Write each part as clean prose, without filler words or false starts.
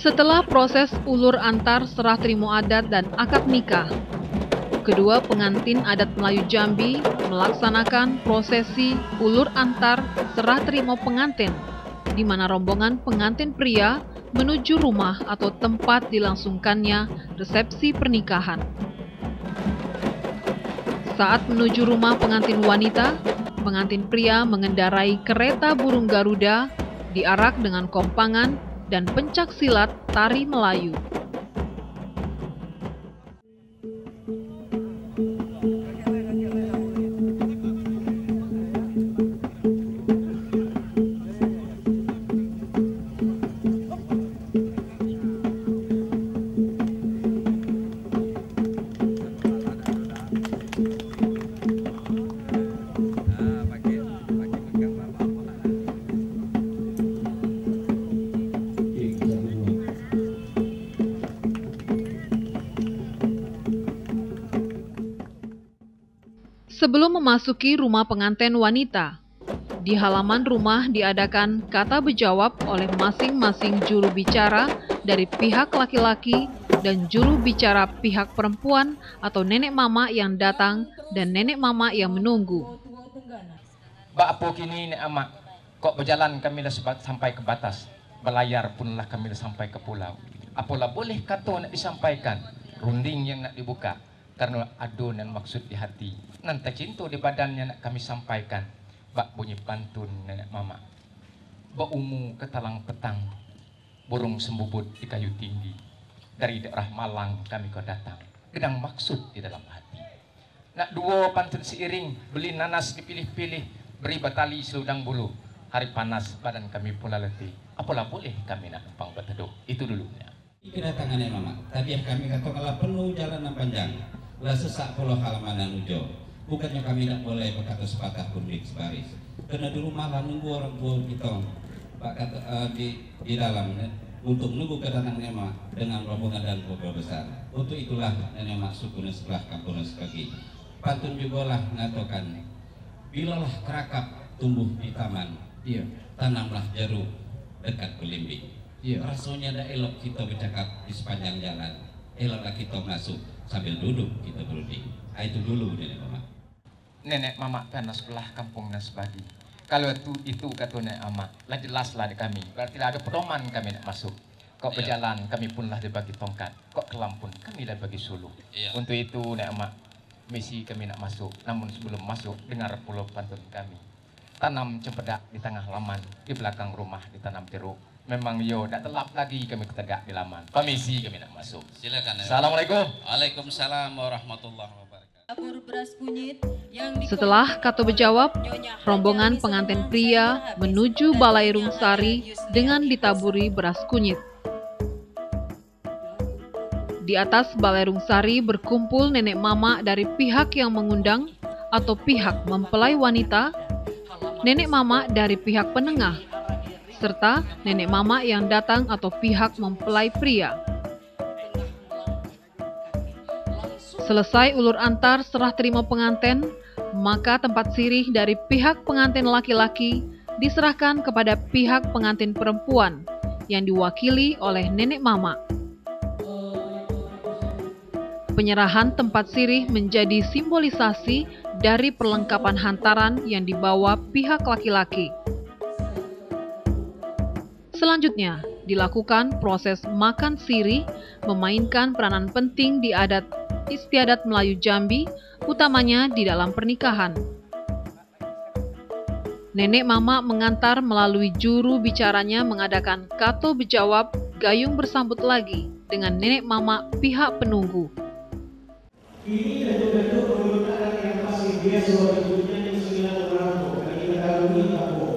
Setelah proses ulur antar serah terima adat dan akad nikah, kedua pengantin adat Melayu Jambi melaksanakan prosesi ulur antar serah terima pengantin, di mana rombongan pengantin pria menuju rumah atau tempat dilangsungkannya resepsi pernikahan. Saat menuju rumah pengantin wanita, pengantin pria mengendarai kereta burung Garuda, diarak dengan kompangan dan pencak silat tari Melayu. Sebelum memasuki rumah pengantin wanita, di halaman rumah diadakan kata berjawab oleh masing-masing juru bicara dari pihak laki-laki dan juru bicara pihak perempuan atau nenek mama yang datang dan nenek mama yang menunggu. Mbak Apo kini nek amak, kok berjalan kami dah sampai ke batas, belayar punlah kami dah sampai ke pulau. Apalah boleh kata nak disampaikan, runding yang nak dibuka, karena adun dan maksud di hati. Nanti cinta di badannya nak kami sampaikan. Bak bunyi pantun nenek mama. Bak umu ke talang petang, burung sembubut di kayu tinggi. Dari daerah Malang kami kau datang. Gedang maksud di dalam hati. Nak dua pantun seiring, beli nanas dipilih-pilih, beri batali seludang bulu. Hari panas badan kami pula letih. Apalah boleh kami nak numpang berteduh. Itu dulunya. Kedatangan nenek mama. Tadi kami kata kalau penuh jalanan panjang. Lah sesak puluh halaman ujo. Bukannya kami tidak boleh berkata sepatah pun di sebaris. Karena di rumah lah nunggu orang tua kita di dalam untuk nunggu kedatangan nenek mama dengan rombongan dan keluarga besar. Untuk itulah nenek mama suku sebelah kampung sekaki. Pantun juga lah ngatakan, bilalah kerakap tumbuh di taman, tanamlah jeruk dekat belimbing. Rasanya ada elok kita bercakap di sepanjang jalan. Eloklah kita masuk sambil duduk kita berunding. Itu dulu nenek mama. Nenek mama tanah sebelah kampung Nasbadi. Kalau itu kata nenek mama, lah jelaslah di kami. Berarti ada pedoman kami nak masuk. Kok berjalan kami pun lah dibagi tongkat. Kok ke Lampun kami lah bagi suluh. Untuk itu nenek mama, misi kami nak masuk. Namun sebelum masuk dengar pula pantun kami. Tanam cempedak di tengah laman, di belakang rumah ditanam jeruk. Memang yo tak telap lagi kami ketegak di laman. Permisi kami nak masuk. Silakan. Assalamualaikum. Waalaikumsalam warahmatullahi wabarakatuh. Setelah kata berjawab, rombongan pengantin pria menuju Balai Rungsari dengan ditaburi beras kunyit. Di atas Balai Rungsari berkumpul nenek mama dari pihak yang mengundang atau pihak mempelai wanita, nenek mama dari pihak penengah, serta nenek mama yang datang atau pihak mempelai pria. Selesai ulur antar serah terima pengantin, maka tempat sirih dari pihak pengantin laki-laki diserahkan kepada pihak pengantin perempuan yang diwakili oleh nenek mama. Penyerahan tempat sirih menjadi simbolisasi dari perlengkapan hantaran yang dibawa pihak laki-laki. Selanjutnya, dilakukan proses makan sirih, memainkan peranan penting di adat istiadat Melayu Jambi, utamanya di dalam pernikahan. Nenek mama mengantar melalui juru bicaranya mengadakan kato berjawab gayung bersambut lagi dengan nenek mama pihak penunggu. Ini bentuk-bentuk permintaan yang pasti dia sebagai dunia yang sembilan orang bagi kita kami apa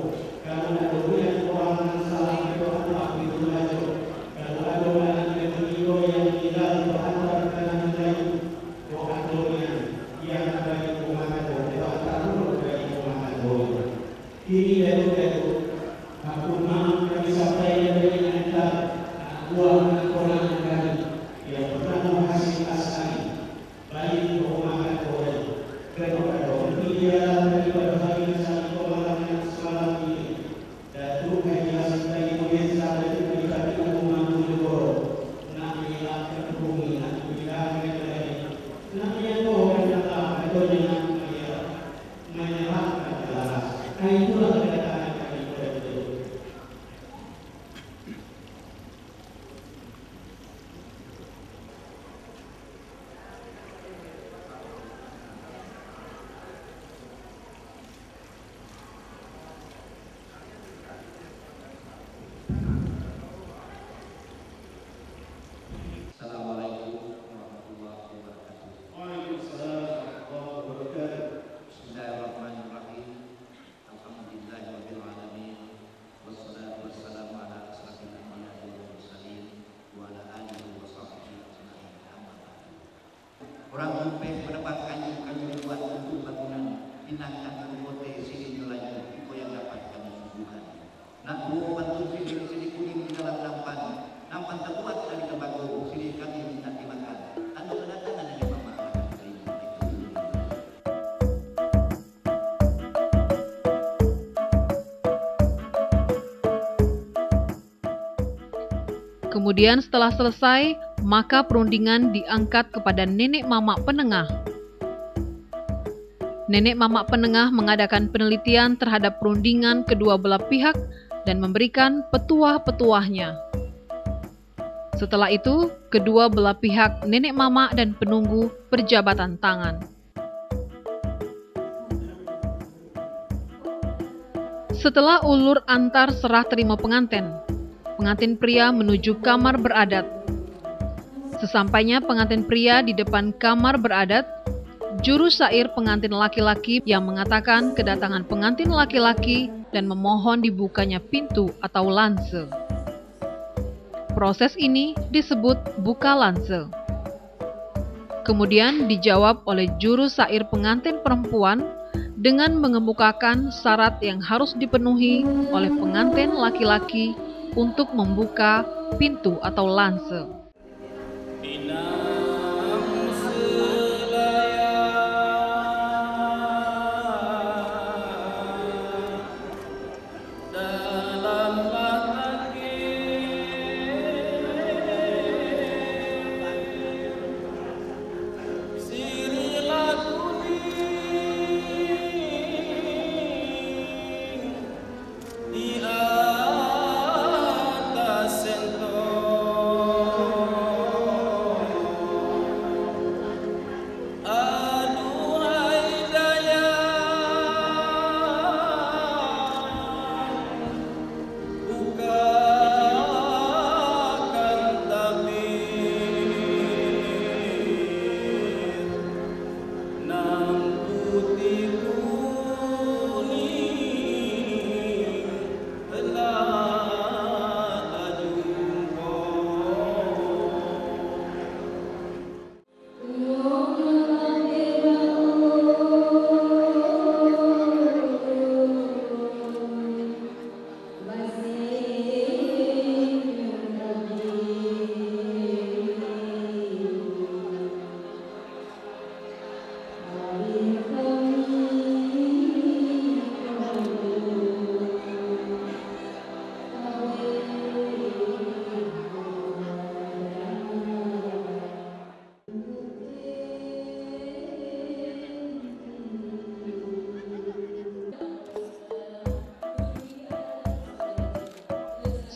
kalau ada dunia orang saling berdoa itu belajar kalau ada orang yang berdiri yang tidak berantar dengan lain doa dunia yang bagi Muhammad doa taruh bagi Muhammad ini bentuk aku maaf kami sampai dari anda dua orang kami yang pertama hasil asali baik Muhammad Kerana dia daripada hari saling pemahaman semalam ini dan Tuhan yang dari pemirsa dan juga kita membantu juga Orang Lumpe mendapat kayu-kayu dibuat untuk bangunan tindakan kote sini nilainya itu yang dapat kami suguhkan. Nak buah bantu sini kuning di dalam nampan terbuat dari tembaga sini kami minta dimakan. Anu kedatangan dari mama akan terima itu. Kemudian setelah selesai, maka perundingan diangkat kepada nenek mamak penengah. Nenek mamak penengah mengadakan penelitian terhadap perundingan kedua belah pihak dan memberikan petuah-petuahnya. Setelah itu, kedua belah pihak nenek mamak dan penunggu berjabatan tangan. Setelah ulur antar serah terima pengantin pria menuju kamar beradat. Sesampainya pengantin pria di depan kamar beradat, juru syair pengantin laki-laki yang mengatakan kedatangan pengantin laki-laki dan memohon dibukanya pintu atau lanse. Proses ini disebut buka lanse. Kemudian dijawab oleh juru syair pengantin perempuan dengan mengemukakan syarat yang harus dipenuhi oleh pengantin laki-laki untuk membuka pintu atau lanse.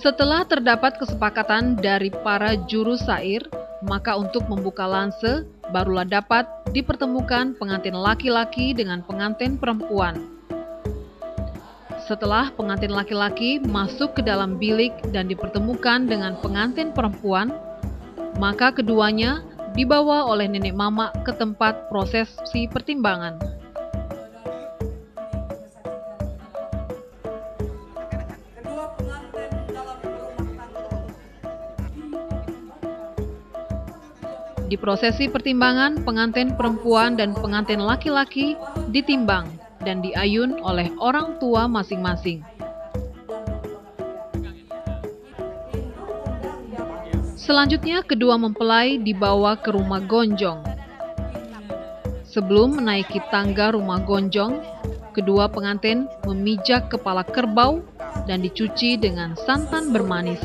Setelah terdapat kesepakatan dari para juru syair, maka untuk membuka lanse barulah dapat dipertemukan pengantin laki-laki dengan pengantin perempuan. Setelah pengantin laki-laki masuk ke dalam bilik dan dipertemukan dengan pengantin perempuan, maka keduanya dibawa oleh nenek mamak ke tempat prosesi pertimbangan. Di prosesi pertimbangan, pengantin perempuan dan pengantin laki-laki ditimbang dan diayun oleh orang tua masing-masing. Selanjutnya, kedua mempelai dibawa ke rumah gonjong. Sebelum menaiki tangga rumah gonjong, kedua pengantin memijak kepala kerbau dan dicuci dengan santan bermanis.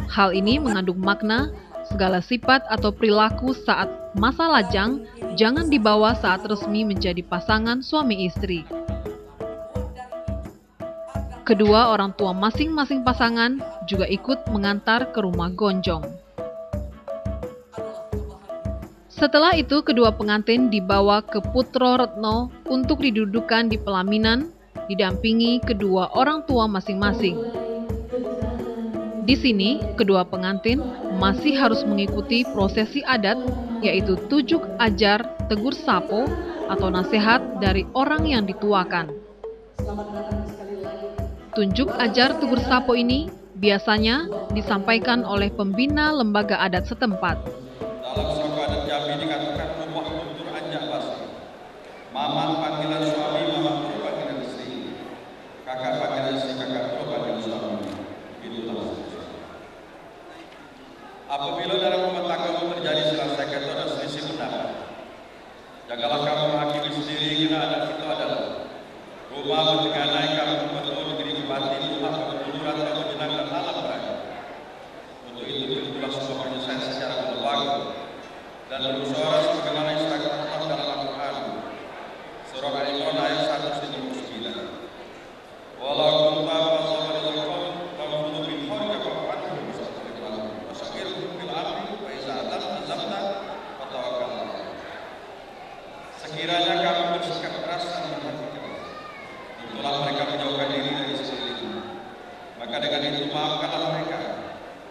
Hal ini mengandung makna segala sifat atau perilaku saat masa lajang jangan dibawa saat resmi menjadi pasangan suami istri. Kedua orang tua masing-masing pasangan juga ikut mengantar ke rumah gonjong. Setelah itu, kedua pengantin dibawa ke Putro Retno untuk didudukan di pelaminan, didampingi kedua orang tua masing-masing. Di sini, kedua pengantin masih harus mengikuti prosesi adat, yaitu tujuk ajar tegur sapo atau nasihat dari orang yang dituakan. Tunjuk ajar tegur sapo ini biasanya disampaikan oleh pembina lembaga adat setempat. Dalam suku adat Jambi dikatakan Mamat panggilan suami, mamat bro panggilan istri. Kakak panggilan istri, kakak bro panggilan suami. Itulah. Apabila dalam rumah tangga terjadi selesaikan atau selisih pendapat, janganlah kamu menghakimi sendiri karena anak itu adalah rumah mendenganai kamu betul diri batin rumah kebetulan dan menyenangkan alam berakhir. Untuk itu tentulah sebuah penyelesaian secara berlaku dan bersuara sebagaimana isyarat Allah dalam Al-Quran. Surah Al-Imran ayat 199. Walau kunta fadhlan al-qawl fa'khudhu bil khawfi fa'khudhu bil amri wa iza azamta fatawakkal 'ala Allah. Sekiranya kamu bersikap keras dan berhati keras, itulah mereka menjauhkan diri dari sekeliling. Maka dengan itu maafkanlah mereka.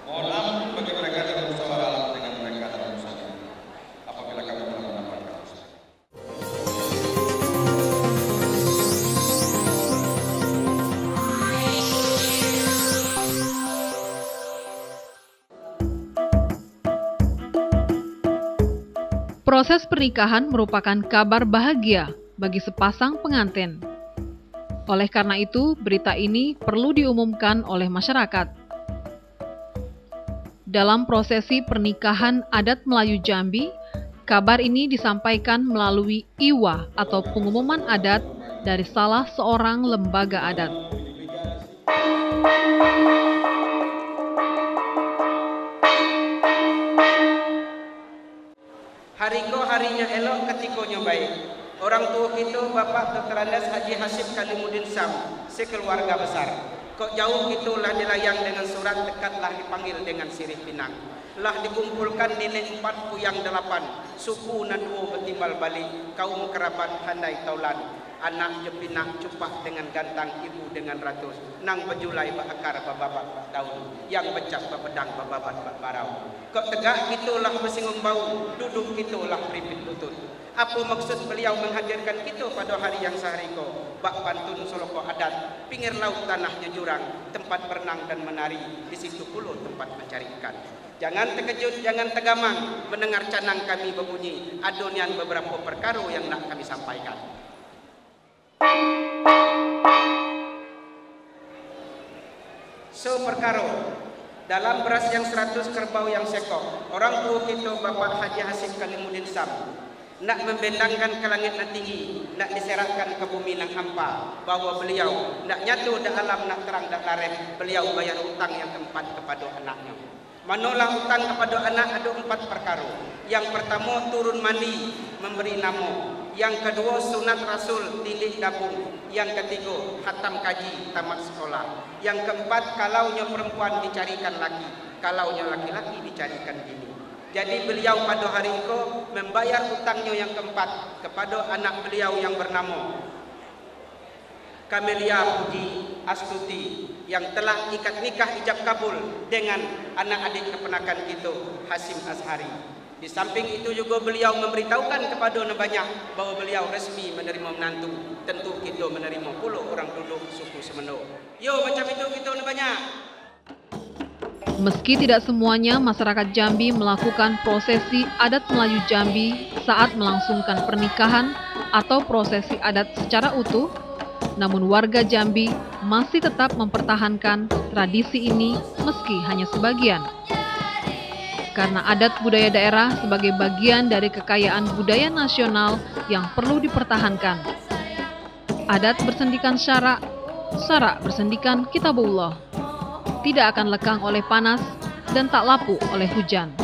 Mohon ampun bagi mereka dan bermusyawarah dengan mereka dalam urusan apabila kamu telah mendapatkan usaha. Proses pernikahan merupakan kabar bahagia bagi sepasang pengantin. Oleh karena itu, berita ini perlu diumumkan oleh masyarakat. Dalam prosesi pernikahan adat Melayu Jambi, kabar ini disampaikan melalui IWA atau pengumuman adat dari salah seorang lembaga adat. Hariko harinya elok, ketikonya baik. Orang tua kita Bapak Dr. Andes Haji Hasyim Kalimuddin Sam, sekeluarga besar. Kok jauh itulah dilayang dengan surat, dekatlah dipanggil dengan sirih pinang. Lah dikumpulkan nilai 4 puyang 8, suku naduo betimbal balik, kaum kerabat handai taulan. Anak jepinak cupak dengan gantang, ibu dengan ratus. Nang bejulai bakar bababat daun, yang becak babedang bababat barau. Kok tegak itulah bersingung bau, duduk itulah pripit lutut. Apa maksud beliau menghadirkan kita pada hari yang sehariko? Bak pantun soloko adat, pinggir laut tanahnya jurang, tempat berenang dan menari, di situ pula tempat mencari ikan. Jangan terkejut, jangan tegamang, mendengar canang kami berbunyi, adonian beberapa perkara yang nak kami sampaikan. So perkara, dalam beras yang 100 kerbau yang sekok, orang tua kita Bapak Haji Hasyim Kalimuddin Sam nak membentangkan ke langit nan tinggi, nak diseratkan ke bumi nang hampa, bahwa beliau nak nyatu dah alam nak terang dah larem, beliau bayar utang yang keempat kepada anaknya. Manalah utang kepada anak ada 4 perkara. Yang pertama turun mandi, memberi nama. Yang kedua sunat Rasul, tindih dabung. Yang ketiga khatam kaji, tamat sekolah. Yang keempat kalaunya perempuan dicarikan laki, kalaunya laki-laki dicarikan bini. Jadi beliau pada hari itu membayar utangnya yang keempat kepada anak beliau yang bernama Kamelia Puji Astuti, yang telah ikat nikah ijab kabul dengan anak adik keponakan kita Hasyim Azhari. Di samping itu juga beliau memberitahukan kepada banyak bahwa beliau resmi menerima menantu. Tentu kita menerima pula orang duduk suku Semendo. Yo macam itu kita banyak. Meski tidak semuanya masyarakat Jambi melakukan prosesi adat Melayu Jambi saat melangsungkan pernikahan atau prosesi adat secara utuh, namun warga Jambi masih tetap mempertahankan tradisi ini meski hanya sebagian. Karena adat budaya daerah sebagai bagian dari kekayaan budaya nasional yang perlu dipertahankan. Adat bersendikan syarak, syarak bersendikan kitabullah. Tidak akan lekang oleh panas dan tak lapuk oleh hujan.